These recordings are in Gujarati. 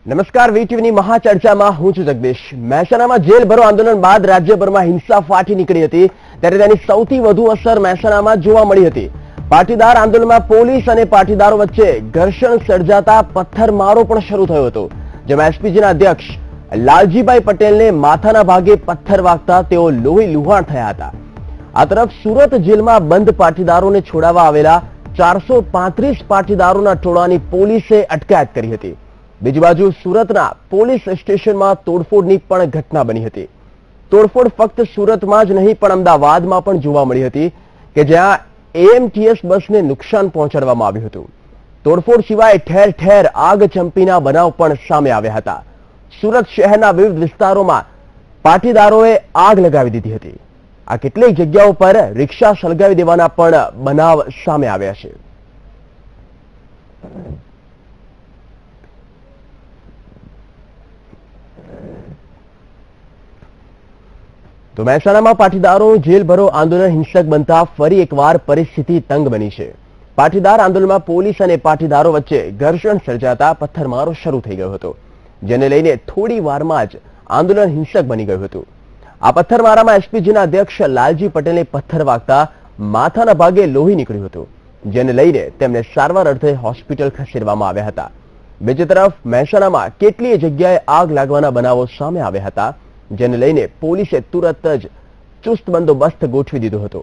નમસ્કાર, વીટીવીની મહાચર્ચામાં હું છું જગદીશ। મહેસાણામાં જેલ ભરો આંદોલન બાદ રાજ્યભરમાં હિંસા ફાટી નીકળી હતી, ત્યારે તેની સૌથી વધુ અસર મહેસાણામાં જોવા મળી હતી। પાટીદાર આંદોલનમાં પોલીસ અને પાટીદારો વચ્ચે ઘર્ષણ સર્જાતા પથ્થરમારો પણ શરૂ થયો હતો, જેમાં એસપીજીના અધ્યક્ષ લાલજીભાઈ પટેલને માથાના ભાગે પથ્થર વાગતા તેઓ લોહી લુહાણ થયા હતા। આ તરફ સુરત જેલમાં બંધ પાટીદારોને છોડાવવા આવેલા 435 પાટીદારોના ટોળાની પોલીસે અટકાયત કરી હતી। બીજી બાજુ સુરતના પોલીસ સ્ટેશનમાં તોડફોડની પણ ઘટના બની હતી। તોડફોડ ફક્ત સુરતમાં જ નહીં પણ અમદાવાદમાં પણ જોવા મળી હતી, કે જ્યાં એએમટીએસ બસને નુકસાન પહોંચાડવામાં આવ્યું હતું। તોડફોડ સિવાય ઠેર ઠેર આગ ચંપીના બનાવ પણ સામે આવ્યા હતા। સુરત શહેરના વિવિધ વિસ્તારોમાં પાટીદારોએ આગ લગાવી દીધી હતી। આ કેટલીક જગ્યાઓ પર રિક્ષા સળગાવી દેવાના પણ બનાવ સામે આવ્યા છે। તો મહેસાણામાં પાટીદારો જેલ ભરો આંદોલન હિંસક બનતા ફરી એકવાર પરિસ્થિતિ તંગ બની છે। પાટીદાર આંદોલનમાં પોલીસ અને પાટીદારો વચ્ચે ઘર્ષણ સર્જાતા પથ્થરમારો શરૂ થઈ ગયો હતો, જેને લઈને થોડી વારમાં જ આંદોલન હિંસક બની ગયું હતું। આ પથ્થરમારામાં એસપીજીના અધ્યક્ષ લાલજી પટેલને પથ્થર વાગતા માથાના ભાગે લોહી નીકળ્યું હતું, જેને લઈને તેમને સારવાર અર્થે હોસ્પિટલ ખસેડવામાં આવ્યા હતા। બીજી તરફ મહેસાણામાં કેટલીય જગ્યાએ આગ લાગવાના બનાવો સામે આવ્યા હતા, જેને લઈને પોલીસે તુરત જ ચુસ્ત બંદોબસ્ત ગોઠવી દીધો હતો।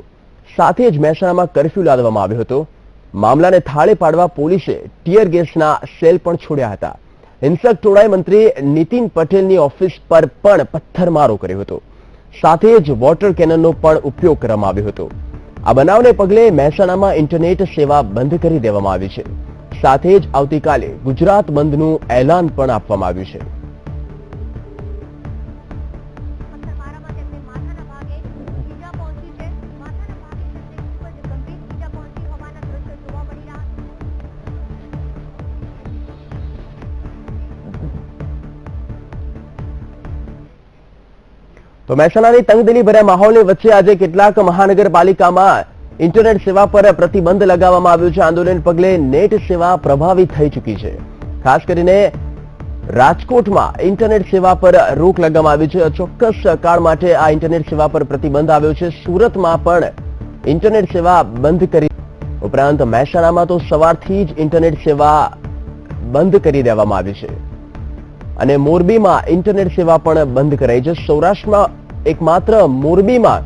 સાથે જ મહેસાણામાં કર્ફ્યુ લાદવામાં આવ્યો હતો। મામલાને થાળે પાડવા પોલીસે ટીયર ગેસના સેલ પણ છોડ્યા હતા। હિંસક ટોળાએ મંત્રી નીતિન પટેલની ઓફિસ પર પણ પથ્થરમારો કર્યો હતો। સાથે જ વોટર કેનનનો પણ ઉપયોગ કરવામાં આવ્યો હતો। આ બનાવને પગલે મહેસાણામાં ઇન્ટરનેટ સેવા બંધ કરી દેવામાં આવી છે। સાથે જ આવતીકાલે ગુજરાત બંધનું એલાન પણ આપવામાં આવ્યું છે। તો મહેસાણાની તંગદિલી ભર્યા માહોલની વચ્ચે આજે કેટલાક મહાનગરપાલિકામાં ઇન્ટરનેટ સેવા પર પ્રતિબંધ લગાવવામાં આવ્યો છે। આંદોલન પગલે નેટ સેવા પ્રભાવિત થઈ ચૂકી છે। ખાસ કરીને રાજકોટમાં ઇન્ટરનેટ સેવા પર રોક લગાવવામાં આવી છે। ચોક્કસ કાળ માટે આ ઇન્ટરનેટ સેવા પર પ્રતિબંધ આવ્યો છે। સુરતમાં પણ ઇન્ટરનેટ સેવા બંધ કરી, ઉપરાંત મહેસાણામાં તો સવારથી જ ઇન્ટરનેટ સેવા બંધ કરી દેવામાં આવી છે અને મોરબીમાં ઇન્ટરનેટ સેવા પણ બંધ કરાઈ છે। સૌરાષ્ટ્રમાં એકમાત્ર મોરબીમાં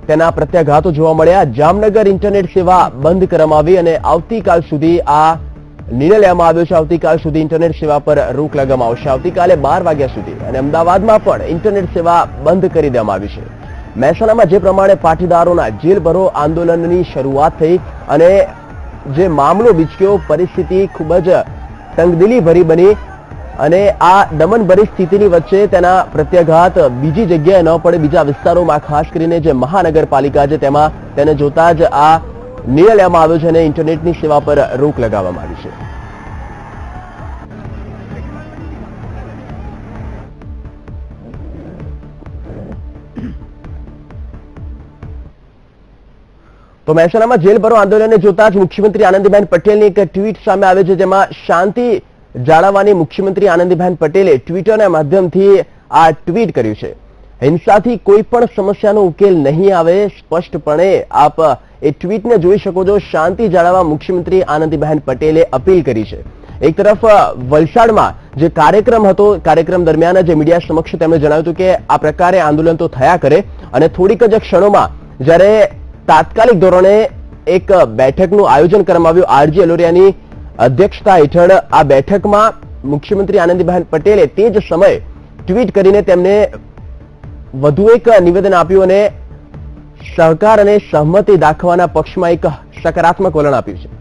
તેના પ્રત્યાઘાતો જોવા મળ્યા। જામનગર ઇન્ટરનેટ સેવા બંધ કરવામાં આવી અને આવતીકાલ સુધી આ નિર્ણય લેવામાં આવ્યો છે। આવતીકાલ સુધી ઇન્ટરનેટ સેવા પર રોક લગાવવામાં આવશે, આવતીકાલે 12 વાગ્યા સુધી। અને અમદાવાદમાં પણ ઇન્ટરનેટ સેવા બંધ કરી દેવામાં આવી છે। મહેસાણામાં જે પ્રમાણે પાટીદારોના જેલ ભરો આંદોલનની શરૂઆત થઈ અને જે મામલો બીચક્યો, પરિસ્થિતિ ખૂબ જ તંગદિલી ભરી બની અને આ દમનભરી સ્થિતિની વચ્ચે તેના પ્રત્યાઘાત બીજી જગ્યાએ ન પડે, બીજા વિસ્તારોમાં, ખાસ કરીને જે મહાનગરપાલિકા છે તેમાં તેને જોતા જ આ નિર્ણય લેવામાં આવ્યો છે અને ઇન્ટરનેટની સેવા પર રોક લગાવવામાં આવી છે। તો મહેસાણામાં જેલ ભરો આંદોલનને જોતા જ મુખ્યમંત્રી આનંદીબેન પટેલની એક ટ્વીટ સામે આવે છે, જેમાં શાંતિ જાળવવાની મુખ્યમંત્રી આનંદીબેન પટેલે ટ્વિટરના માધ્યમથી આ ટ્વીટ કર્યું છે। હિંસાથી કોઈ પણ સમસ્યાનો ઉકેલ નહીં આવે, સ્પષ્ટપણે આપ એ ટ્વીટને જોઈ શકો છો। શાંતિ જાળવવા મુખ્યમંત્રી આનંદીબેન પટેલે અપીલ કરી છે। એક તરફ વલસાડમાં જે કાર્યક્રમ હતો, કાર્યક્રમ દરમિયાન જે મીડિયા સમક્ષ તેમણે જણાવ્યું હતું કે આ પ્રકારે આંદોલન તો થયા કરે અને થોડીક જ ક્ષણોમાં જ્યારે તાત્કાલિક ધોરણે એક બેઠકનું આયોજન કરવામાં આવ્યું આરજી અલોરિયાની અધ્યક્ષતા હેઠળ। આ બેઠકમાં મુખ્યમંત્રી આનંદીબેન પટેલે તે જ સમયે ટ્વીટ કરીને તેમને વધુ એક નિવેદન આપ્યું અને સહકાર અને સહમતિ દાખવવાના પક્ષમાં એક સકારાત્મક વલણ આપ્યું છે।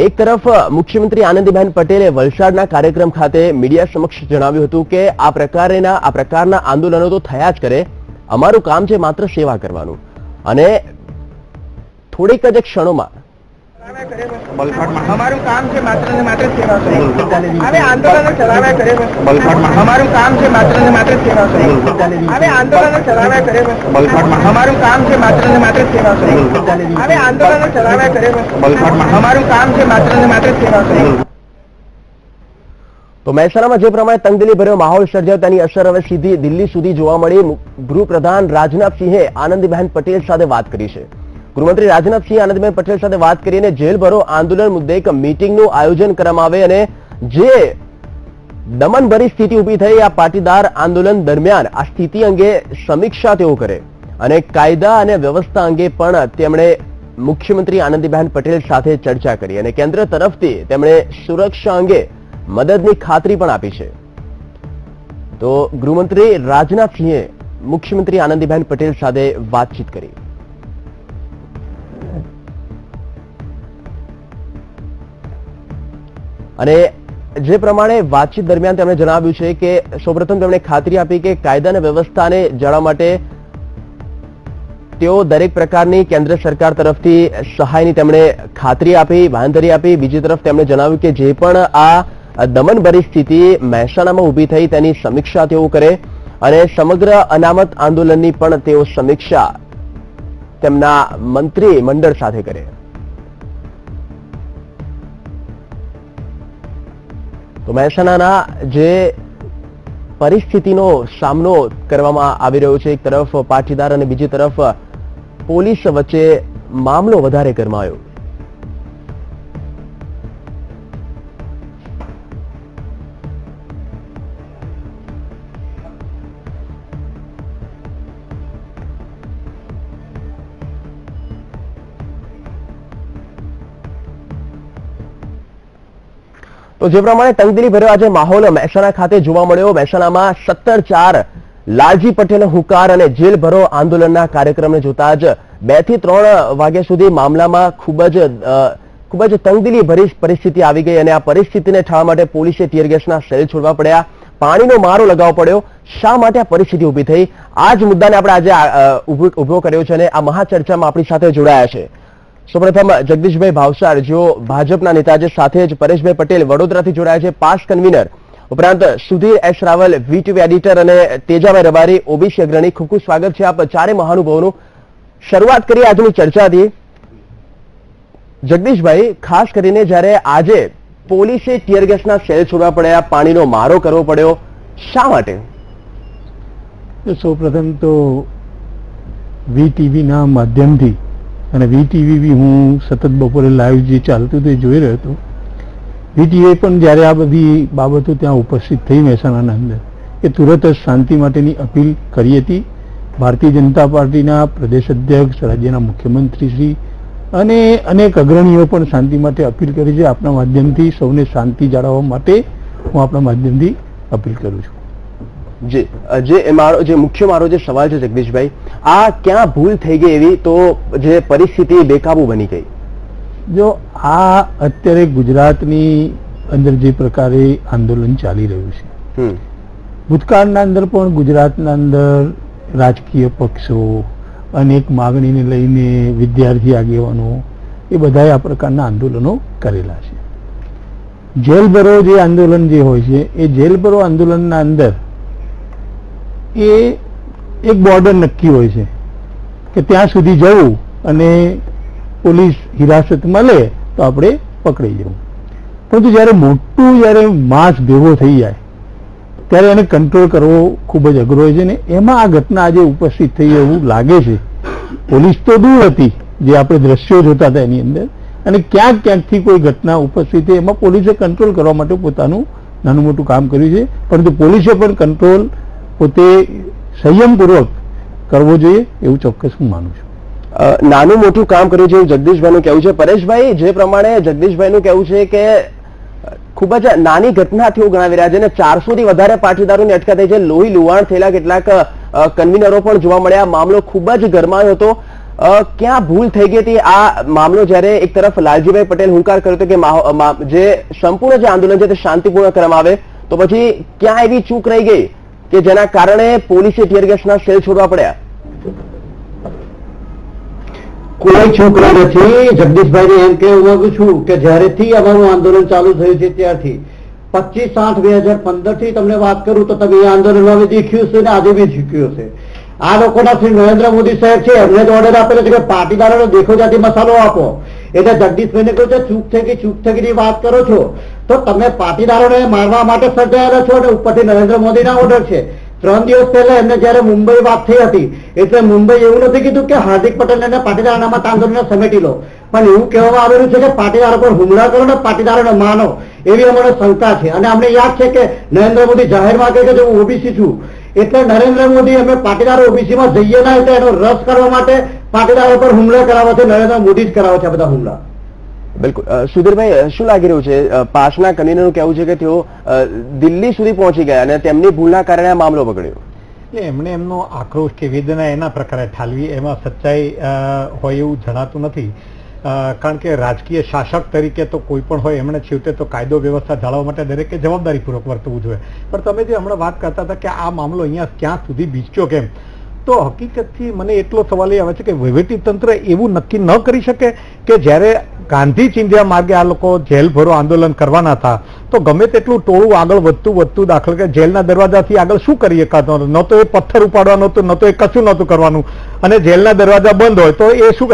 એક તરફ મુખ્યમંત્રી આનંદીબેન પટેલે વલસાડના કાર્યક્રમ ખાતે મીડિયા સમક્ષ જણાવ્યું હતું કે આ પ્રકારના આંદોલનો તો થયા જ કરે, અમારું કામ છે માત્ર સેવા કરવાનું અને થોડીક જ ક્ષણોમાં અમારું કામ છે માત્ર ને માત્ર સેવા કરવી. હવે આંદોલનો ચલાવ્યા કરે બસ. અમારું કામ છે માત્ર ને માત્ર સેવા કરવી. હવે આંદોલનો ચલાવ્યા કરે બસ. અમારું કામ છે માત્ર ને માત્ર સેવા કરવી. હવે આંદોલનો ચલાવ્યા કરે બસ. અમારું કામ છે માત્ર ને માત્ર સેવા કરવી. તો મહેસાણામાં જે પ્રમાણે તંગદિલી ભર્યો માહોલ સર્જાયો તેની અસર હવે સીધી દિલ્હી સુધી જોવા મળી. ગૃહપ્રધાન રાજનાથસિંહે આનંદીબહેન પટેલ સાથે વાત કરી છે. ગૃહમંત્રી રાજનાથસિંહે આનંદીબહેન પટેલ સાથે વાત કરીને જેલ ભરો આંદોલન મુદ્દે એક મીટિંગનું આયોજન કરવામાં આવે અને જે દમનભરી સ્થિતિ ઊભી થઈ આ પાટીદાર આંદોલન દરમિયાન આ સ્થિતિ અંગે સમીક્ષા તેઓ કરે અને કાયદા અને વ્યવસ્થા અંગે પણ તેમણે મુખ્યમંત્રી આનંદીબહેન પટેલ સાથે ચર્ચા કરી અને કેન્દ્ર તરફથી તેમણે સુરક્ષા અંગે મદદની ખાતરી પણ આપી છે. તો ગૃહમંત્રી રાજનાથસિંહે મુખ્યમંત્રી આનંદીબહેન પટેલ સાથે વાતચીત કરી. અને જે પ્રમાણે વાતચીત દરમિયાન તેમણે જણાવ્યું છે કે સૌપ્રથમ તેમણે ખાતરી આપી કે કાયદા અને વ્યવસ્થાને જાળવવા માટે તેઓ દરેક પ્રકારની કેન્દ્ર સરકાર તરફથી સહાયની તેમણે ખાતરી આપી, બાંહેધરી આપી. બીજી તરફ તેમણે જણાવ્યું કે જે પણ આ દમનભરી સ્થિતિ મહેસાણામાં ઊભી થઈ તેની સમીક્ષા તેઓ કરે અને સમગ્ર અનામત આંદોલનની પણ તેઓ સમીક્ષા તેમના મંત્રી મંડળ સાથે કરે. તો મહેસાણાના જે પરિસ્થિતિનો સામનો કરવામાં આવી રહ્યો છે, એક તરફ પાટીદાર અને બીજી તરફ પોલીસ વચ્ચે મામલો વધારે ગરમાયો. તો જે પ્રમાણે તંગદિલી ભર્યો આજે માહોલ મહેસાણા ખાતે જોવા મળ્યો. મહેસાણામાં 17/4 લાલજી પટેલનો હુંકાર અને જેલ ભરો આંદોલનના કાર્યક્રમને જોતા જ 2 થી 3 વાગ્યા સુધી મામલામાં ખૂબ જ તંગદિલી ભરી પરિસ્થિતિ આવી ગઈ અને આ પરિસ્થિતિને ટાળવા માટે પોલીસે ટીયર ગેસના સેલ છોડવા પડ્યા, પાણીનો મારો લગાવવો પડ્યો. શા માટે આ પરિસ્થિતિ ઊભી થઈ, આ જ મુદ્દાને આપણે આજે ઉભો કર્યો છે અને આ મહાચર્ચામાં આપણી સાથે જોડાયા છે. સૌપ્રથમ જગદીશભાઈ ભાવસાર, જેઓ ભાજપના નેતા છે, સાથે જ પરેશભાઈ પટેલ વડોદરાથી જોડાયા છે, પાસ કન્વીનર, ઉપરાંત Sudhir S Raval VTV editor અને તેજાભાઈ રબારી ઓબીસી અગ્રણી. ખૂબ ખૂબ સ્વાગત છે આપ ચારે મહાનુભાવોનું. શરૂઆત કરીએ આજની ચર્ચાથી. જગદીશભાઈ, ખાસ કરીને જ્યારે આજે પોલીસે ટીયર ગેસના સેલ છોડવા પડ્યા, પાણીનો મારો કરવો પડ્યો, શા માટે? સૌપ્રથમ તો વીટીવીના માધ્યમથી અને વીટીવી બી હું સતત બપોરે લાઈવ જે ચાલતું તે જોઈ રહ્યો હતો. વીટીવી પણ જ્યારે આ બધી બાબતો ત્યાં ઉપસ્થિત થઈ મહેસાણાના અંદર, એ તુરત જ શાંતિ માટેની અપીલ કરી હતી. ભારતીય જનતા પાર્ટીના પ્રદેશ અધ્યક્ષ, રાજ્યના મુખ્યમંત્રીશ્રી અને અનેક અગ્રણીઓ પણ શાંતિ માટે અપીલ કરી છે. આપણા માધ્યમથી સૌને શાંતિ જાળવવા માટે હું આપણા માધ્યમથી અપીલ કરું છું. જે મુખ્ય મારો જે સવાલ છે જગદીશભાઈ, આ ક્યાં ભૂલ થઈ ગઈ એવી તો જે પરિસ્થિતિ બેકાબુ બની ગઈ? જો આ અત્યારે ગુજરાતની અંદર જે પ્રકારે આંદોલન ચાલી રહ્યું છે, ભૂતકાળના અંદર પણ ગુજરાતના અંદર રાજકીય પક્ષો અનેક માગણીને લઈને વિદ્યાર્થી આગેવાનો એ બધાએ આ પ્રકારના આંદોલનો કરેલા છે. જેલ ભરો જે આંદોલન જે હોય છે, એ જેલ ભરો આંદોલનના અંદર એ એક બોર્ડર નક્કી હોય છે કે ત્યાં સુધી જવું અને પોલીસ હિરાસતમાં લે તો આપણે પકડી જવું. પરંતુ જ્યારે માસ ભેગો થઈ જાય ત્યારે એને કંટ્રોલ કરવો ખૂબ જ અઘરો હોય છે ને એમાં આ ઘટના આજે ઉપસ્થિત થઈ એવું લાગે છે. પોલીસ તો દૂર હતી, જે આપણે દ્રશ્યો જોતા હતા એની અંદર, અને ક્યાંકથી કોઈ ઘટના ઉપસ્થિત થઈ એમાં પોલીસે કંટ્રોલ કરવા માટે પોતાનું નાનું મોટું કામ કર્યું છે. પરંતુ પોલીસે પણ કંટ્રોલ પોતે સંયમપૂર્વક કરવો જોઈએ એવું ચોક્કસ હું માનું છું. નાનું મોટું કામ કર્યું છે એવું જગદીશભાઈનું કહેવું છે. પરેશભાઈ, જે પ્રમાણે જગદીશભાઈનું કહેવું છે કે ખૂબ જ નાની ઘટના તેઓ ગણાવી રહ્યા છે અને 400 થી વધારે પાટીદારોની અટકાયત થઈ છે, લોહી લુહાણ થયેલા કેટલાક કન્વીનરો પણ જોવા મળ્યા. મામલો ખૂબ જ ગરમાયો હતો. ક્યાં ભૂલ થઈ ગઈ હતી આ મામલો? જ્યારે એક તરફ લાલજીભાઈ પટેલ હુંકાર કર્યો હતો કે જે સંપૂર્ણ જે આંદોલન છે તે શાંતિપૂર્ણ કરવામાં આવે, તો પછી ક્યાં એવી ચૂક રહી ગઈ કે જેના કારણે પોલીસે ટીયર ગેસના સેલ છોડવા પડ્યા? કોઈ છોકરા નથી. જગદીશભાઈને એમ કહેવા માંગુ છું કે જ્યારેથી અમારું આંદોલન ચાલુ થયું છે ત્યારથી 25/8/2015 થી તમને વાત કરું તો તમે એ આંદોલનમાં બી દેખ્યું છે ને આજે બી શીખ્યું છે. આ લોકોના શ્રી નરેન્દ્ર મોદી સાહેબ છે એમને તો ઓર્ડર આપેલો છે કે પાટીદારોનો દેખો જાતિ મસાલો આપો. એટલે જગદીશભાઈને કહ્યું છે ચૂપ થઈ ગઈ વાત કરો છો તો તમે પાટીદારોને મારવા માટે સર્જાયેલા છો અને ઉપરથી નરેન્દ્ર મોદીના ઓર્ડર છે. 3 દિવસ પહેલા એમને જયારે મુંબઈ વાત થઈ હતી એટલે મુંબઈ એવું નથી કીધું કે હાર્દિક પટેલ અને પાટીદાર અનામત આંદોલનને સમેટી લો, પણ એવું કહેવામાં આવેલું છે કે પાટીદારો પર હુમલા કરો ને પાટીદારોને માનો, એવી અમારે શંકા છે. અને અમને યાદ છે કે નરેન્દ્ર મોદી જાહેરમાં કહે કે હું ઓબીસી છું એટલે નરેન્દ્ર મોદી અમે પાટીદારો ઓબીસીમાં જઈએ ના એટલે એનો રસ કરવા માટે પાટીદારો પર હુમલા કરાવે છે. નરેન્દ્ર મોદી જ કરાવે છે આ બધા હુમલા. બિલકુલ. સુધીરભાઈ, શું લાગી રહ્યું છે? પાસના કન્વીનરનું કહેવું છે કે તેઓ દિલ્હી સુધી પહોંચી ગયા અને તેમની ભૂલના કારણે આ મામલો બગડ્યો. એટલે એમણે એમનો આક્રોશ કે વેદના એના પ્રકારે ઠાલવી, એમાં સચ્ચાઈ હોય એવું જણાતું નથી. કારણ કે રાજકીય શાસક તરીકે તો કોઈ પણ હોય એમણે છેવટે તો કાયદો વ્યવસ્થા જાળવવા માટે દરેકે જવાબદારીપૂર્વક વર્તવું જોઈએ. પણ તમે જે હમણાં વાત કરતા હતા કે આ મામલો અહીંયા ક્યાં સુધી બીચ્યો કેમ, તો હકીકતથી મને એટલો સવાલ એ આવે છે કે વહીવટીતંત્ર એવું નક્કી ન કરી શકે કે જ્યારે ગાંધી ચિંધ્યા માર્ગે આ લોકો જેલ ભરો આંદોલન કરવાના હતા તો ગમે તેટલું ટોળું આગળ વધતું દાખલ કે જેલના દરવાજાથી આગળ શું કરી શકાતો ન તો એ પથ્થર ઉપાડવાનો હતો, ન તો એ કશું નહોતું કરવાનું, અને જેલના દરવાજા બંધ હોય તો એ શું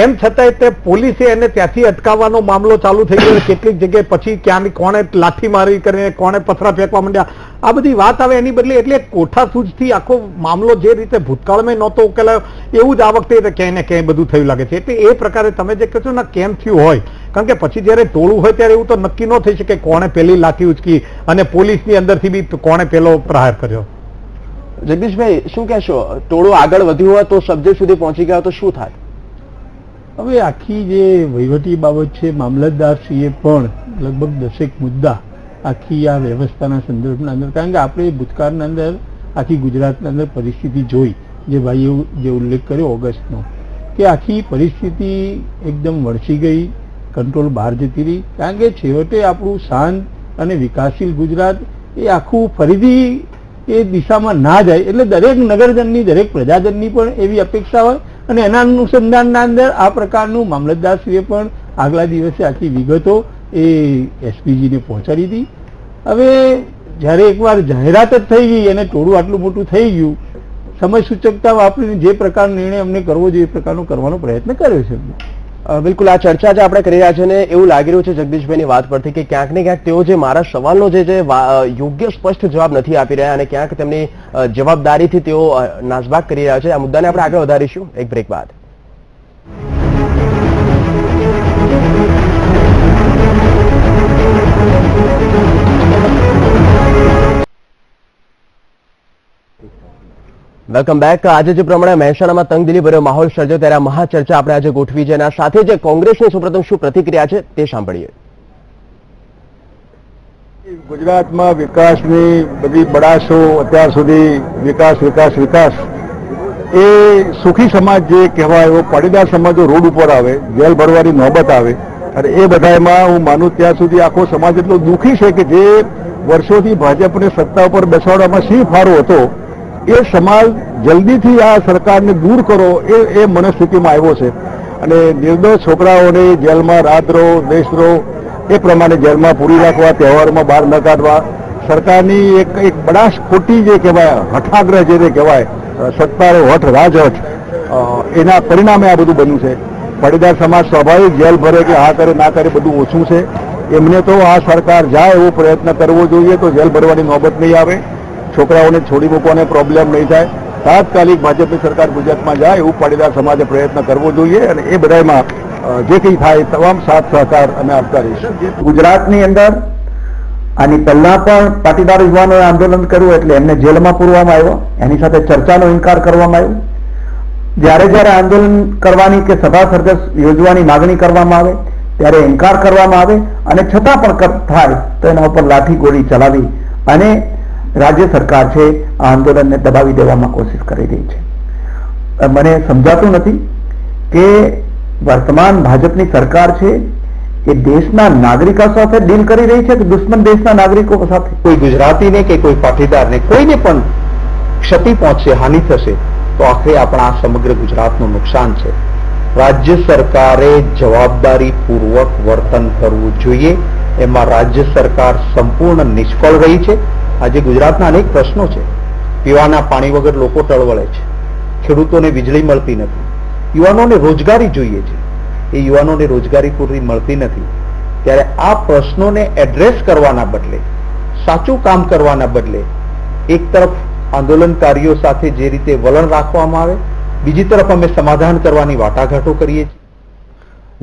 એમ છતાંય તે પોલીસે એને ત્યાંથી અટકાવવાનો મામલો ચાલુ થઈ ગયો. કેટલીક જગ્યાએ પછી ક્યાં કોણે લાઠી મારી કરીને કોણે પથરા ફેંકવા માંડ્યા, આ બધી વાત આવે એની બદલે એટલે કોઠાસૂઝથી આખો મામલો જે રીતે ભૂતકાળમાં નહોતો ઉકેલાયો એવું જ આ વખતે ક્યાંય ને ક્યાંય બધું થયું લાગે છે. એટલે એ પ્રકારે તમે જે કહો છો ને કેમ થયું હોય, કારણ કે પછી જયારે ટોળું હોય ત્યારે એવું તો નક્કી ન થઈ શકે કોણે પહેલી લાઠી ઉચકી અને પોલીસની અંદરથી બી કોણે પહેલો પ્રહાર કર્યો. જગદીશભાઈ, શું કહેશો? ટોળું આગળ વધ્યું હોય તો સબ્જેક્ટ સુધી પહોંચી ગયા તો શું થાય? હવે આખી જે વહીવટી બાબત છે, મામલતદારશ્રીએ પણ લગભગ 10 મુદ્દા આખી આ વ્યવસ્થાના સંદર્ભના અંદર, કારણ કે આપણે ભૂતકાળના અંદર આખી ગુજરાતના અંદર પરિસ્થિતિ જોઈ, જે ભાઈએ જે ઉલ્લેખ કર્યો ઓગસ્ટનો, કે આખી પરિસ્થિતિ એકદમ વળસી ગઈ, કંટ્રોલ બહાર જતી રહી. કારણ કે છેવટે આપણું શાંત અને વિકાસશીલ ગુજરાત એ આખું ફરીથી એ દિશામાં ના જાય એટલે દરેક નગરજનની, દરેક પ્રજાજનની પણ એવી અપેક્ષા હોય અને એના અનુસંધાનના અંદર આ પ્રકારનું મામલતદારશ્રીએ પણ આગલા દિવસે આખી વિગતો એ એસપીજીને પહોંચાડી હતી. હવે જ્યારે એકવાર જાહેરાત જ થઈ ગઈ અને ટોળું આટલું મોટું થઈ ગયું, સમય સૂચકતા વાપરીને જે પ્રકારનો નિર્ણય અમને કરવો જોઈએ એ પ્રકારનો કરવાનો પ્રયત્ન કર્યો છે. બિલકુલ. આ ચર્ચા જે આપણે કરી રહ્યા છે ને એવું લાગી રહ્યું છે જગદીશભાઈની વાત પરથી કે ક્યાંક ને ક્યાંક તેઓ જે મારા સવાલનો જે યોગ્ય સ્પષ્ટ જવાબ નથી આપી રહ્યા અને ક્યાંક તેમની જવાબદારીથી તેઓ નાસભાગ કરી રહ્યા છે. આ મુદ્દાને આપણે આગળ વધારીશું એક બ્રેક બાદ. Welcome back. આજે જે પ્રમાણે મહેસાણામાં તંગદિલી ભર્યો માહોલ સર્જાયો ત્યારે આ મહાચર્ચા આપણે આજે ગોઠવી છે અને આ સાથે જે કોંગ્રેસની સૌપ્રથમ શું પ્રતિક્રિયા છે તે સાંભળીએ. ગુજરાતમાં વિકાસની બધી બડાશો અત્યાર સુધી વિકાસ એ સુખી સમાજ જે કહેવાય એવો પાટીદાર સમાજો રોડ ઉપર આવે, જેલ ભરવાની નોબત આવે અને એ બધામાં હું માનું ત્યાં સુધી આખો સમાજ એટલો દુઃખી છે કે જે વર્ષોથી ભાજપને સત્તા ઉપર બેસાડવામાં સિંહ ફારો હતો એ સમાજ જલ્દીથી આ સરકારને દૂર કરો એ મનસ્થિતિમાં આવ્યો છે. અને નિર્દોષ છોકરાઓને જેલમાં રાતરો દેશરો એ પ્રમાણે જેલમાં પૂરી રાખવા, તહેવારોમાં બહાર ન કાઢવા, સરકારની એક બડાશ ખોટી જે કહેવાય હઠાગ્રહ જે કહેવાય સત્તારો હઠ રાજહઠ, એના પરિણામે આ બધું બન્યું છે. પાટીદાર સમાજ સ્વાભાવિક જેલ ભરે કે હા કરે ના કરે બધું ઓછું છે. એમને તો આ સરકાર જાય એવો પ્રયત્ન કરવો જોઈએ તો જેલ ભરવાની નોબત નહીં આવે, છોકરાઓને છોડી મૂકવાને પ્રોબ્લેમ નહીં થાય. તાત્કાલિક ભાજપની સરકાર ગુજરાતમાં જાય એવું પાટીદાર સમાજે પ્રયત્ન કરવો જોઈએ અને એ બધામાં જે કંઈ થાય તમામ સાથ સહકાર અમે આપતા રહીશું. ગુજરાતની અંદર આની પહેલા પણ પાટીદાર યુવાનોએ આંદોલન કર્યું એટલે એમને જેલમાં પૂરવામાં આવ્યો, એની સાથે ચર્ચાનો ઇનકાર કરવામાં આવ્યો. જ્યારે આંદોલન કરવાની કે સભા સરઘસ યોજવાની માગણી કરવામાં આવે ત્યારે ઇનકાર કરવામાં આવે અને છતાં પણ થાય તો એના ઉપર લાઠી ગોળી ચલાવી અને રાજ્ય સરકાર છે આ આંદોલનને દબાવી દેવામાં કોશિશ કરી રહી છે. મને સમજાતું નથી કે વર્તમાન ભાજપની સરકાર છે એ દેશના નાગરિકો સાથે ડીલ કરી રહી છે કે દુશ્મન દેશના નાગરિકો સાથે. કોઈ ગુજરાતીને કે કોઈ પાટીદારને કોઈને પણ ક્ષતિ પહોંચશે, હાનિ થશે તો આખરે આપણા સમગ્ર ગુજરાતનું નુકસાન છે. રાજ્ય સરકારે જવાબદારીપૂર્વક વર્તન કરવું જોઈએ. એમાં રાજ્ય સરકાર સંપૂર્ણ નિષ્ફળ રહી છે. આજે ગુજરાતના અનેક પ્રશ્નો છે. પીવાના પાણી વગર લોકો ટળવળે છે, ખેડૂતોને વીજળી મળતી નથી, યુવાનોને રોજગારી જોઈએ છે, એ યુવાનોને રોજગારી પૂરી મળતી નથી. ત્યારે આ પ્રશ્નોને એડ્રેસ કરવાના બદલે, સાચું કામ કરવાના બદલે એક તરફ આંદોલનકારીઓ સાથે જે રીતે વલણ રાખવામાં આવે, બીજી તરફ અમે સમાધાન કરવાની વાટાઘાટો કરીએ છીએ.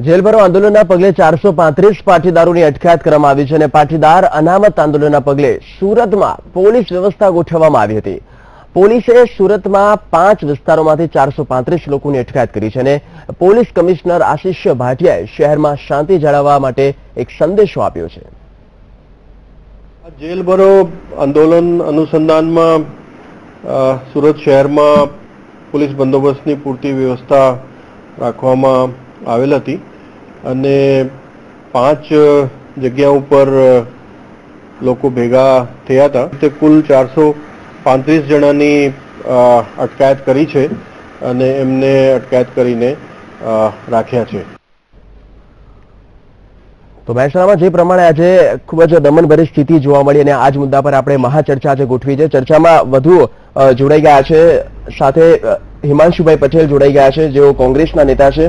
જેલભરો આંદોલનના પગલે 435 પાટીદારોની અટકાયત કરવામાં આવી છે અને પાટીદાર અનામત આંદોલનના પગલે સુરતમાં પોલીસ વ્યવસ્થા ગોઠવવામાં આવી હતી. પોલીસે સુરતમાં 5 વિસ્તારોમાંથી 435 લોકોની અટકાયત કરી છે અને પોલીસ કમિશનર આશિષ ભાટિયાએ શહેરમાં શાંતિ જાળવવા માટે એક સંદેશો આપ્યો છે. જેલભરો આંદોલન અનુસંધાનમાં સુરત શહેરમાં પોલીસ બંદોબસ્તની પૂરતી વ્યવસ્થા રાખવામાં આવેલ હતી અને 5 જગ્યા ઉપર લોકો ભેગા થયા હતા. તે કુલ 435 જણાની અટકાયત કરી છે અને એમને અટકાયત કરીને રાખ્યા છે. તો મહેસાણામાં જે પ્રમાણે આજે ખૂબ જ દમનભરી સ્થિતિ જોવા મળી અને આ જ મુદ્દા પર આપણે મહાચર્ચા આજે ગોઠવી છે. ચર્ચામાં વધુ જોડાઈ ગયા છે, સાથે હિમાંશુભાઈ પટેલ જોડાઈ ગયા છે, જેઓ કોંગ્રેસના નેતા છે,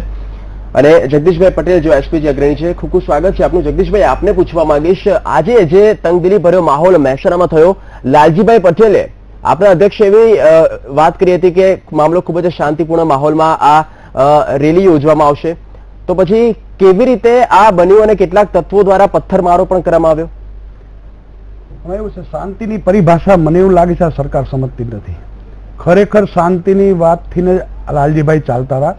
અને જગદીશભાઈ પટેલ જો એસપીજી અગ્રણી છે. ખૂબ ખૂબ સ્વાગત છે આપનું. જગદીશભાઈ, આપને પૂછવા માંગીશ, આજે જે તંગદિલી ભર્યો માહોલ મહેસાણામાં થયો, લાલજીભાઈ પટેલે આપણા અધ્યક્ષ એવી વાત કરી હતી કે મામલો ખૂબ જ શાંતિપૂર્ણ માહોલમાં આ રેલી યોજવામાં આવશે, તો પછી કેવી રીતે આ બન્યું અને કેટલાક તત્વો દ્વારા પથ્થરમારો પણ કરવામાં આવ્યો? એવું છે, શાંતિની પરિભાષા મને એવું લાગે છે આ સરકાર સમજતી નથી. ખરેખર શાંતિની વાતથી લાલજીભાઈ ચાલતા હતા.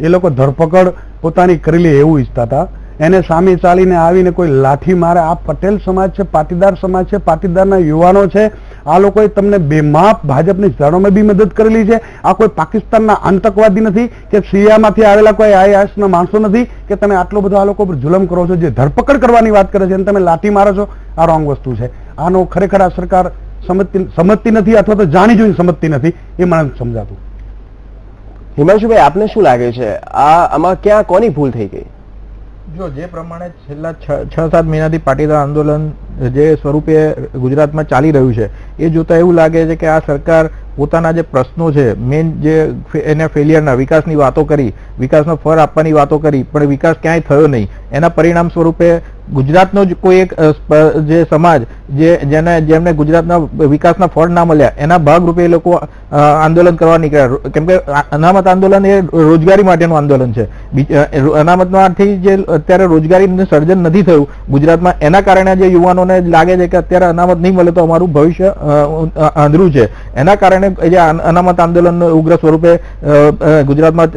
એ લોકો ધરપકડ પોતાની કરેલી એવું ઈચ્છતા હતા. એને સામે ચાલીને આવીને કોઈ લાઠી મારે. આ પટેલ સમાજ છે, પાટીદાર સમાજ છે, પાટીદારના યુવાનો છે. આ લોકોએ તમને બેમાપ ભાજપની જડોમાં બી મદદ કરેલી છે. આ કોઈ પાકિસ્તાનના આતંકવાદી નથી કે સિરિયામાંથી આવેલા કોઈ આઈએસના માણસો નથી કે તમે આટલો બધો આ લોકો પર જુલમ કરો છો. જે ધરપકડ કરવાની વાત કરે છે અને તમે લાઠી મારો છો, આ રોંગ વસ્તુ છે. આનો ખરેખર આ સરકાર સમજતી નથી અથવા તો જાણી જોઈને સમજતી નથી, એ મને સમજાતું. હિમાંશુભાઈ, આપને શું લાગે છે આમાં ક્યાં કોની ભૂલ થઈ ગઈ? જો જે પ્રમાણે છેલ્લા 6-7 મહિનાથી પાટીદાર આંદોલન જે સ્વરૂપે ગુજરાતમાં ચાલી રહ્યું છે, એ જોતા એવું લાગે છે કે આ સરકાર પોતાના જે પ્રશ્નો છે, મેઇન જે એના ફેલિયરના, વિકાસની વાતો કરી, વિકાસનો ફળ આપવાની વાતો કરી, પણ વિકાસ ક્યાંય થયો નહીં. એના પરિણામ સ્વરૂપે ગુજરાતનો જ કોઈ એક જે સમાજ જેમને ગુજરાતના વિકાસના ફળ ના મળ્યા, એના ભાગરૂપે એ લોકો આંદોલન કરવા નીકળ્યા. કેમ કે અનામત આંદોલન એ રોજગારી માટેનું આંદોલન છે. અનામતમાંથી જે અત્યારે રોજગારીનું સર્જન નથી થયું ગુજરાતમાં, એના કારણે જે યુવાનોને લાગે છે કે અત્યારે અનામત નહીં મળે તો અમારું ભવિષ્ય આંધળું છે. એના કારણે જે અનામત આંદોલન ઉગ્ર સ્વરૂપે ગુજરાતમાં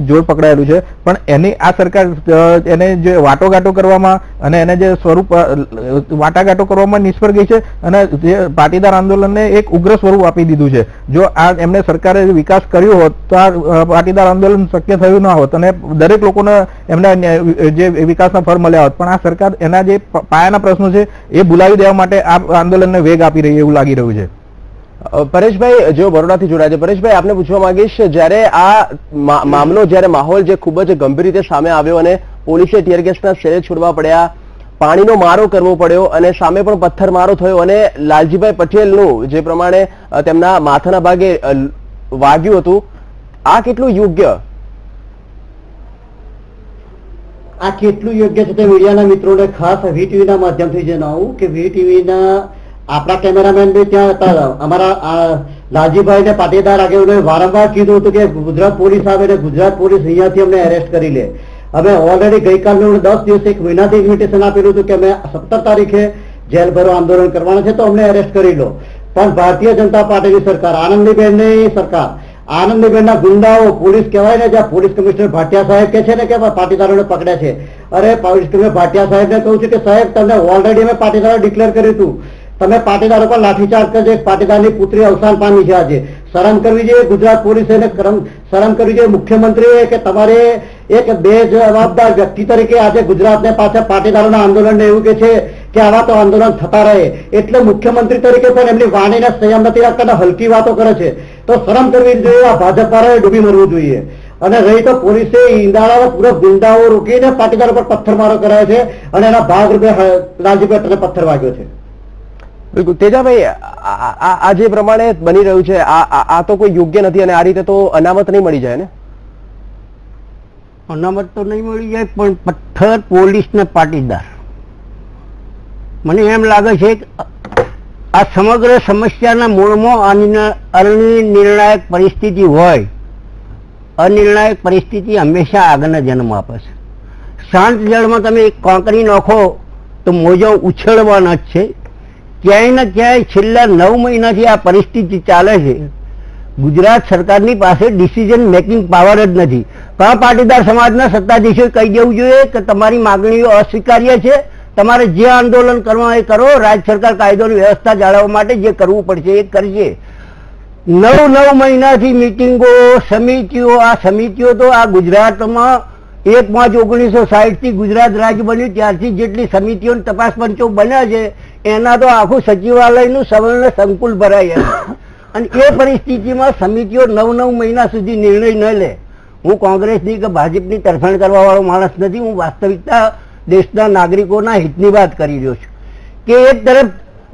જોર પકડાયેલું છે. પણ એની આ સરકાર એને જે વાટોઘાટો કરવામાં અને એને જે સ્વરૂપ વાટાઘાટો કરવામાં નિષ્ફળ ગઈ છે અને જે પાટીદાર આંદોલનને એક ઉગ્ર સ્વરૂપ આપી દીધું છે. જો આ એમને સરકારે વિકાસ કર્યો હોત તો આ પાટીદાર આંદોલન શક્ય થયું ના હોત અને દરેક લોકોને એમના જે વિકાસના ફળ મળ્યા હોત. પણ આ સરકાર એના જે પાયાના પ્રશ્નો છે એ ભૂલાવી દેવા માટે આ આંદોલનને વેગ આપી રહી એવું લાગી રહ્યું છે. પરેશભાઈ જેઓ બરોડાથી જોડાયા છે, પરેશભાઈ આપને પૂછવા માંગીશ, જ્યારે આ મામલો, જ્યારે માહોલ જે ખૂબ જ ગંભીર રીતે સામે આવ્યો અને પોલીસે ટીયરગેસના શેરે છોડવા પડ્યા, પાણીનો મારો કરવો પડ્યો અને સામે પણ પથ્થરમારો થયો અને લાલજીભાઈ પટેલનું જે પ્રમાણે તેમના માથાના ભાગે વાગ્યું હતું, આ કેટલું યોગ્ય? આ કેટલું યોગ્ય છે તે મીડિયાના મિત્રોને ખાસ વીટીવીના માધ્યમથી જણાવું કે વીટીવીના આપણા કેમેરામેન બી ત્યાં હતા. અમારા લાલજીભાઈ ને પાટીદાર આગેવાનોએ વારંવાર કીધું હતું કે ગુજરાત પોલીસ આવે ને ગુજરાત પોલીસ અહીંયાથી અમને એરેસ્ટ કરી લે. અમે ઓલરેડી ગઈકાલે 10 દિવસ 1 મહિનાથી ઇન્વિટેશન આપેલું હતું કે અમે 17 તારીખે જેલ ભરો આંદોલન કરવાના છે તો અમને એરેસ્ટ કરી લો. પણ ભારતીય જનતા પાર્ટીની સરકાર, આનંદીબેનની સરકાર, આનંદીબેનના ગુંડાઓ, પોલીસ કહેવાય ને, જ્યાં પોલીસ કમિશનર ભાટિયા સાહેબ કે છે ને કે પાટીદારોને પકડ્યા છે. અરે પોલીસ કમિશનર ભાટિયા સાહેબને કહું છું કે સાહેબ તમને ઓલરેડી અમે પાટીદારો ડિક્લેર કર્યું હતું, તમે પાટીદારો પર લાઠીચાર્જ કરજો. પાટીદારની પુત્રી અવસાન પામી છે. આજે શરમ કરવી જોઈએ ગુજરાત પોલીસે, શરમ કરવી જોઈએ મુખ્યમંત્રીએ કે તમારે એક બેજવાબદાર વ્યક્તિ તરીકે આજે ગુજરાતને પાછા પાટીદારોના આંદોલનને એવું કે છે કે આવા તો આંદોલન થતા રહે. એટલે મુખ્યમંત્રી તરીકે પણ એમની વાણીને સંયમ નથી રાખતા, હલકી વાતો કરે છે. તો શરમ કરવી જોઈએ. આ ભાજપ વાળાએ ડૂબી મરવું જોઈએ. અને રહી તો પોલીસે ઈંડાળા પૂરા ગુંડાઓ રોકીને પાટીદારો પર પથ્થરમારો કરાયો છે અને એના ભાગરૂપે લાલજીભાઈ પટેલે પથ્થર વાગ્યો છે. બિલકુલ તેજાભાઈ, આ જે પ્રમાણે બની રહ્યું છે આ તો કોઈ યોગ્ય નથી અને આ રીતે તો અનામત નહીં મળી જાય ને? અનામત તો નહીં મળી જાય, પણ પથ્થર પોલીસ ને પાટીદાર, મને એમ લાગે છે કે આ સમગ્ર સમસ્યાના મૂળમાં અનિર્ણાયક પરિસ્થિતિ હોય. અનિર્ણાયક પરિસ્થિતિ હંમેશા આગળના જન્મ આપે છે. શાંત જળમાં તમે એક કોંકરી નાખો તો મોજો ઉછળવાના જ છે. ક્યાંય ને ક્યાંય છેલ્લા 9 મહિનાથી આ પરિસ્થિતિ ચાલે છે. ગુજરાત સરકારની પાસે ડિસિઝન મેકિંગ પાવર જ નથી. પણ પાટીદાર સમાજના સત્તાધીશોએ કહી દેવું જોઈએ કે તમારી માગણીઓ અસ્વીકાર્ય છે, તમારે જે આંદોલન કરવા એ કરો, રાજ્ય સરકાર કાયદોની વ્યવસ્થા જાળવવા માટે જે કરવું પડશે એ કરશે. 9 મહિનાથી મિટિંગો, સમિતિઓ, આ સમિતિઓ તો આ ગુજરાતમાં 1/5/1960 થી ગુજરાત રાજ્ય બન્યું ત્યારથી જેટલી સમિતિઓ તપાસ પંચો બન્યા છે એના તો આખું સચિવાલયનું સવર્ણ સંકુલ ભરાય. અને એ પરિસ્થિતિમાં સમિતિઓ 9 મહિના સુધી નિર્ણય ન લે. હું કોંગ્રેસની કે ભાજપની તરફેણ કરવા વાળો માણસ નથી. હું વાસ્તવિકતા દેશના નાગરિકોના હિતની વાત કરી રહ્યો છું કે એક તરફ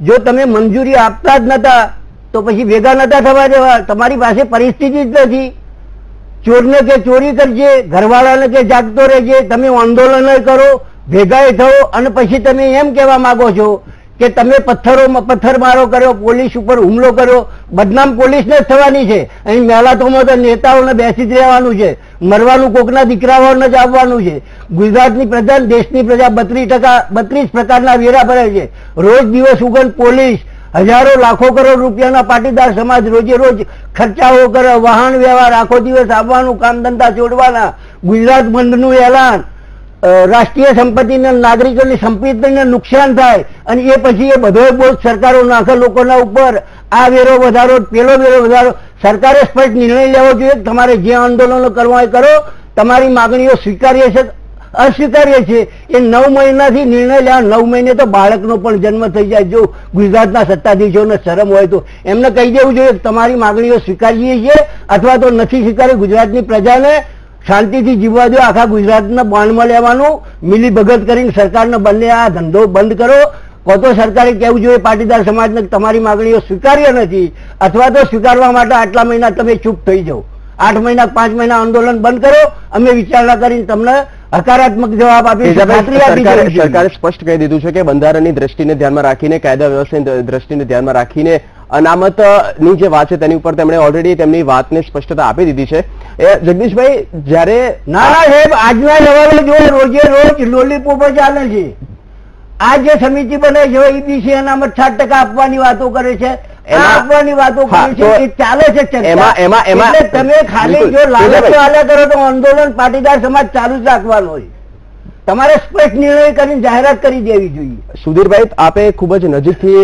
જો તમે મંજૂરી આપતા જ નતા તો પછી ભેગા નતા થવા દેવા. તમારી પાસે પરિસ્થિતિ જ નથી. ચોરને કે ચોરી કરજે, ઘરવાળાને કે જાગતો રહેજે, તમે આંદોલન કરો, ભેગા થવો, અને પછી તમે એમ કહેવા માંગો છો કે તમે પથ્થરમારો કર્યો, પોલીસ ઉપર હુમલો કર્યો. બદનામ પોલીસને જ થવાની છે. અહીં મેલાતોમાં તો નેતાઓને બેસી જ રહેવાનું છે, મરવાનું કોકના દીકરાઓને જ આવવાનું છે. ગુજરાતની પ્રજા, દેશની પ્રજા 32 પ્રકારના વેરા ભરે છે. રોજ દિવસ ઉગન પોલીસ, હજારો લાખો કરોડ રૂપિયાના પાટીદાર સમાજ રોજે રોજ ખર્ચાઓ કરે, વાહન વ્યવહાર, આખો દિવસ આવવાનું, કામ ધંધા છોડવાના, ગુજરાત બંધનું એલાન, રાષ્ટ્રીય સંપત્તિને, નાગરિકોની સંપત્તિને નુકસાન થાય અને એ પછી એ બધો બોજ સરકારો નાખે લોકોના ઉપર. આ વેરો વધારો, પેલો વેરો વધારો. સરકારે સ્પષ્ટ નિર્ણય લેવો જોઈએ. તમારે જે આંદોલનો કરવા એ કરો, તમારી માગણીઓ સ્વીકાર્ય છે અસ્વીકાર્ય છે એ 9 મહિનાથી નિર્ણય લેવા. 9 મહિને તો બાળકનો પણ જન્મ થઈ જાય. જો ગુજરાતના સત્તાધીશોને શરમ હોય તો એમને કહી દેવું જોઈએ કે તમારી માગણીઓ સ્વીકારીએ છીએ અથવા તો નથી સ્વીકારી. ગુજરાતની પ્રજાને શાંતિથી જીવવા દો. આખા ગુજરાતને બાણમાં લેવાનું, મિલી ભગત કરીને સરકારને બંને આ ધંધો બંધ કરો. કો તો સરકારે કહેવું જોઈએ પાટીદાર સમાજને તમારી માગણીઓ સ્વીકાર્ય નથી, અથવા તો સ્વીકારવા માટે આટલા મહિના તમે ચૂપ થઈ જાઓ. 8 મહિના 5 મહિના આંદોલન બંધ કરો, અમે વિચારણા કરીને તમને હકારાત્મક જવાબ આપીશું. સરકારે સ્પષ્ટ કહી દીધું છે કે બંધારણની દ્રષ્ટિને ધ્યાનમાં રાખીને, કાયદા વ્યવસ્થાની દ્રષ્ટિને ધ્યાનમાં રાખીને અનામતની જે વાત છે તેની ઉપર તેમણે ઓલરેડી તેમની વાતને સ્પષ્ટતા આપી દીધી છે. જગદીશભાઈ, જ્યારે નાના સાહેબ આજના લેવલે જો રોજે રોજ લોલીપોપ ચાલે છે. આ જે સમિતિ બને છે ઈબીસી અનામત 7% આપવાની વાતો કરે છે, આપવાની વાતો કરી છે, એ ચાલે છે. તમે ખાલી જો લાલચ હાલ્યા કરો તો આંદોલન પાટીદાર સમાજ ચાલુ જ રાખવાનો હોય. તમારે સ્પષ્ટ નિર્ણય કરીને જાહેરાત કરી દેવી જોઈએ. સુધીરભાઈ, આપે ખૂબ જ નજીકથી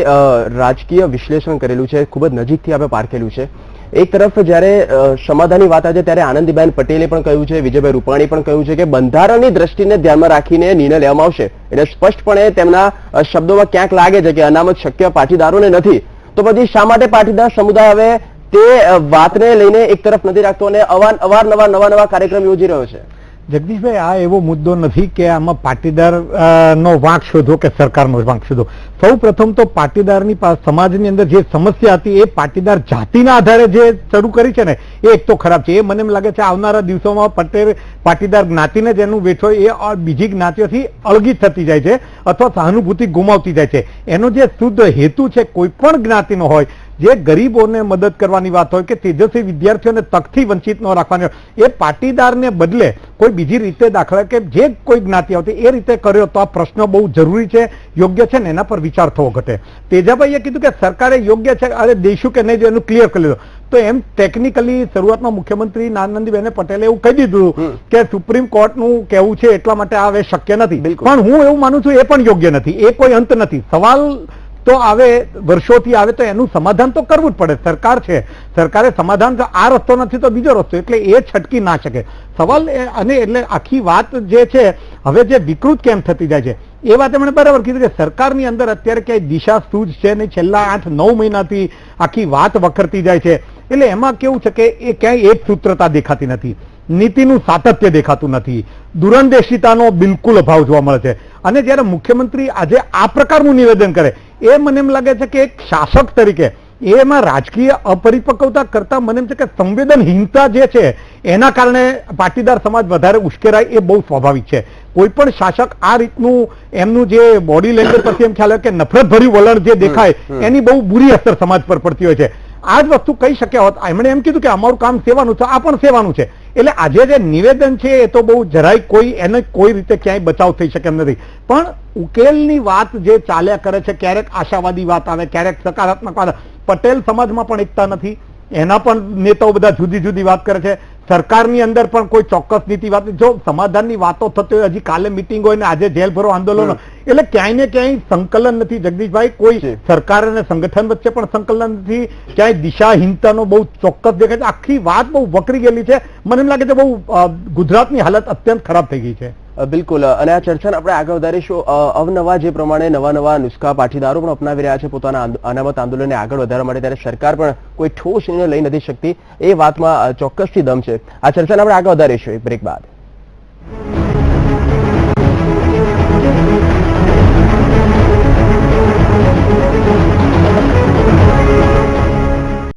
રાજકીય વિશ્લેષણ કરેલું છે, ખૂબ જ નજીકથી આપે પારખેલું છે. એક તરફ જ્યારે સમાધાનની વાત આવે ત્યારે આનંદીબેન પટેલે પણ કહ્યું છે, વિજયભાઈ રૂપાણી પણ કહ્યું છે કે બંધારણની દ્રષ્ટિને ધ્યાનમાં રાખીને નિર્ણય લેવામાં આવશે. એટલે સ્પષ્ટપણે તેમના શબ્દોમાં ક્યાંક લાગે છે કે અનામત શક્ય પાટીદારોને નથી. તો પછી શા માટે પાટીદાર સમુદાય હવે તે વાતને લઈને એક તરફ નથી રાખતો અને અવારનવાર નવા કાર્યક્રમ યોજી રહ્યો છે? જગદીશભાઈ, આ એવો મુદ્દો નથી કે આમાં પાટીદાર નો વાંક શોધો કે સરકારનો વાંક શોધો. સૌ પ્રથમ તો પાટીદારની સમાજની અંદર જે સમસ્યા હતી એ પાટીદાર જાતિના આધારે જે શરૂ કરી છે ને એ એક તો ખરાબ છે. એ મને એમ લાગે છે આવનારા દિવસોમાં પાટીદાર જ્ઞાતિને જેનું વેઠો એ બીજી જ્ઞાતિઓથી અળગી થતી જાય છે અથવા સહાનુભૂતિ ગુમાવતી જાય છે. એનો જે શુદ્ધ હેતુ છે કોઈ પણ જ્ઞાતિનો હોય, જે ગરીબોને મદદ કરવાની વાત હોય કે તેજસ્વી વિદ્યાર્થીઓને તકથી વંચિત ન રાખવાની હોય, એ પાટીદારને બદલે કોઈ બીજી રીતે દાખલા કે જે કોઈ જ્ઞાતિ આવતી એ રીતે કર્યો તો આ પ્રશ્ન બહુ જરૂરી છે, યોગ્ય છે ને એના પર વિચાર થવો ઘટે. તેજાભાઈએ કીધું કે સરકારે યોગ્ય છે, અરે દઈશું કે નહીં એનું ક્લિયર કરી લીધું. તો એમ ટેકનિકલી શરૂઆતમાં મુખ્યમંત્રી આનંદીબેન પટેલે એવું કહી દીધું કે સુપ્રીમ કોર્ટનું કહેવું છે એટલા માટે આ હવે શક્ય નથી. પણ હું એવું માનું છું એ પણ યોગ્ય નથી. એ કોઈ અંત નથી. સવાલ તો આવે, વર્ષોથી આવે, તો એનું સમાધાન તો કરવું જ પડે. સરકાર છે, સરકારે સમાધાન, આ રસ્તો નથી તો બીજો રસ્તો, એટલે એ છટકી ના શકે. સવાલ અને એટલે આખી વાત જે છે હવે જે વિકૃત કેમ થતી જાય છે એ વાત એમણે બરાબર કીધું કે સરકારની અંદર અત્યારે ક્યાંય દિશા સૂઝ છે નહીં. છેલ્લા 8-9 મહિનાથી આખી વાત વખરતી જાય છે. એટલે એમાં કેવું છે કે એ ક્યાંય એક સૂત્રતા દેખાતી નથી, નીતિનું સાતત્ય દેખાતું નથી, દૂરંદેશિતાનો બિલકુલ અભાવ જોવા મળે છે. અને જ્યારે મુખ્યમંત્રી આજે આ પ્રકારનું નિવેદન કરે એ મને એમ લાગે છે કે એક શાસક તરીકે એમાં રાજકીય અપરિપક્વતા કરતા મને એમ છે કે સંવેદનહીનતા જે છે એના કારણે પાટીદાર સમાજ વધારે ઉશ્કેરાય એ બહુ સ્વાભાવિક છે. કોઈ પણ શાસક આ રીતનું એમનું જે બોડી લેંગ્વેજ પરથી એમ ખ્યાલ આવે કે નફરતભર્યું વલણ જે દેખાય એની બહુ બુરી અસર સમાજ પર પડતી હોય છે. આ જ વસ્તુ કહી શક્યા હોત. એમણે એમ કીધું કે અમારું કામ સેવાનું છે, આ પણ સેવાનું છે. એટલે આજે જે નિવેદન છે એ તો બહુ જરાય કોઈ એને કોઈ રીતે ક્યાંય બચાવ થઈ શકે એમ નથી. પણ ઉકેલની વાત જે ચાલ્યા કરે છે, ક્યારેક આશાવાદી વાત આવે, ક્યારેક સકારાત્મક વાત. પટેલ સમાજમાં પણ એકતા નથી, એના પણ નેતાઓ બધા જુદી જુદી વાત કરે છે. સરકારની અંદર પણ કોઈ ચોક્કસ નીતિ વાત, જો સમાધાનની વાતો થતી હોય, હજી કાલે મિટિંગ હોય ને આજે જેલ ભરો આંદોલન, એટલે ક્યાંય ને ક્યાંય સંકલન નથી. જગદીશભાઈ, કોઈ સરકાર અને સંગઠન વચ્ચે પણ સંકલન નથી, ક્યાંય દિશાહીનતાનો બહુ ચોક્કસ દેખાય છે. આખી વાત બહુ વકરી ગયેલી છે. મને એમ લાગે છે બહુ ગુજરાતની હાલત અત્યંત ખરાબ થઈ ગઈ છે. બિલકુલ. અને આ ચર્ચાને આપણે આગળ વધારીશું. અવનવા જે પ્રમાણે નવા નુસ્ખા પાટીદારો પણ અપનાવી રહ્યા છે પોતાના અનામત આંદોલનને આગળ વધારવા માટે, ત્યારે સરકાર પણ કોઈ ઠોસ નિર્ણય લઈ નથી શકતી. એ વાતમાં ચોક્કસથી દમ છે. આ ચર્ચાને આપણે આગળ વધારીશું એક બ્રેક બાદ.